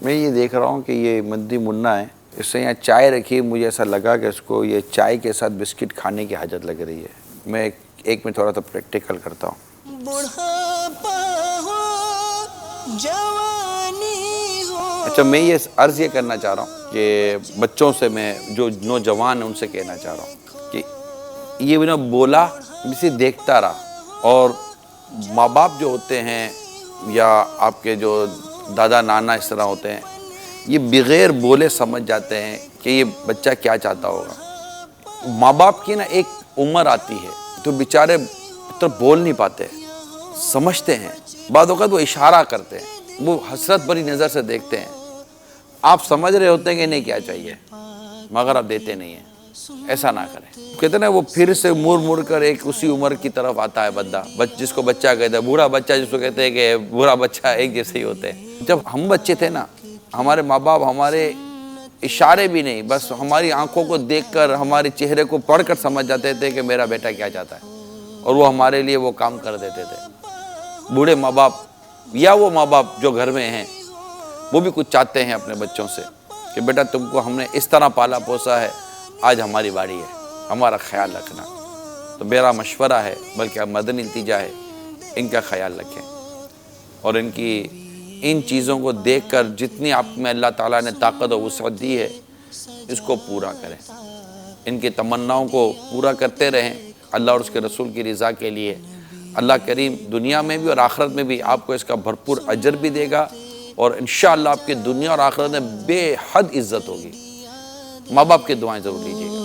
میں یہ دیکھ رہا ہوں کہ یہ مدی منا ہے، اس سے یہاں چائے رکھی، مجھے ایسا لگا کہ اس کو یہ چائے کے ساتھ بسکٹ کھانے کی حاجت لگ رہی ہے۔ میں ایک میں تھوڑا سا پریکٹیکل کرتا ہوں۔ اچھا، میں یہ عرض یہ کرنا چاہ رہا ہوں کہ بچوں سے، میں جو نوجوان ہیں ان سے کہنا چاہ رہا ہوں کہ یہ بھی نہ بولا، اسے دیکھتا رہا، اور ماں باپ جو ہوتے ہیں یا آپ کے جو دادا نانا اس طرح ہوتے ہیں، یہ بغیر بولے سمجھ جاتے ہیں کہ یہ بچہ کیا چاہتا ہوگا۔ ماں باپ کی نا ایک عمر آتی ہے تو بیچارے تو بول نہیں پاتے، سمجھتے ہیں، بعض اوقات وہ اشارہ کرتے ہیں، وہ حسرت بھری نظر سے دیکھتے ہیں، آپ سمجھ رہے ہوتے ہیں کہ انہیں کیا چاہیے، مگر آپ دیتے نہیں ہیں۔ ایسا نہ کریں۔ کہتے ہیں نا، وہ پھر سے مڑ کر ایک اسی عمر کی طرف آتا ہے بندہ، جس کو بچہ کہتا ہے، بوڑھا بچہ جس کو کہتے ہیں کہ بوڑھا بچہ ایک جیسے ہی ہوتے ہیں۔ جب ہم بچے تھے نا، ہمارے ماں باپ ہمارے اشارے بھی نہیں، بس ہماری آنکھوں کو دیکھ کر، ہمارے چہرے کو پڑھ کر سمجھ جاتے تھے کہ میرا بیٹا کیا چاہتا ہے، اور وہ ہمارے لیے وہ کام کر دیتے تھے۔ بوڑھے ماں باپ یا وہ ماں باپ جو گھر میں ہیں، وہ بھی کچھ چاہتے ہیں اپنے بچوں سے کہ بیٹا تم کو ہم نے اس طرح پالا پوسا ہے، آج ہماری باری ہے، ہمارا خیال رکھنا۔ تو میرا مشورہ ہے، بلکہ مدنی التجا ہے، ان کا خیال رکھیں، اور ان چیزوں کو دیکھ کر جتنی آپ میں اللہ تعالیٰ نے طاقت و وسعت دی ہے، اس کو پورا کریں، ان کی تمناؤں کو پورا کرتے رہیں اللہ اور اس کے رسول کی رضا کے لیے۔ اللہ کریم دنیا میں بھی اور آخرت میں بھی آپ کو اس کا بھرپور اجر بھی دے گا، اور انشاءاللہ آپ کی دنیا اور آخرت میں بے حد عزت ہوگی۔ ماں باپ کی دعائیں ضرور لیجیے گا۔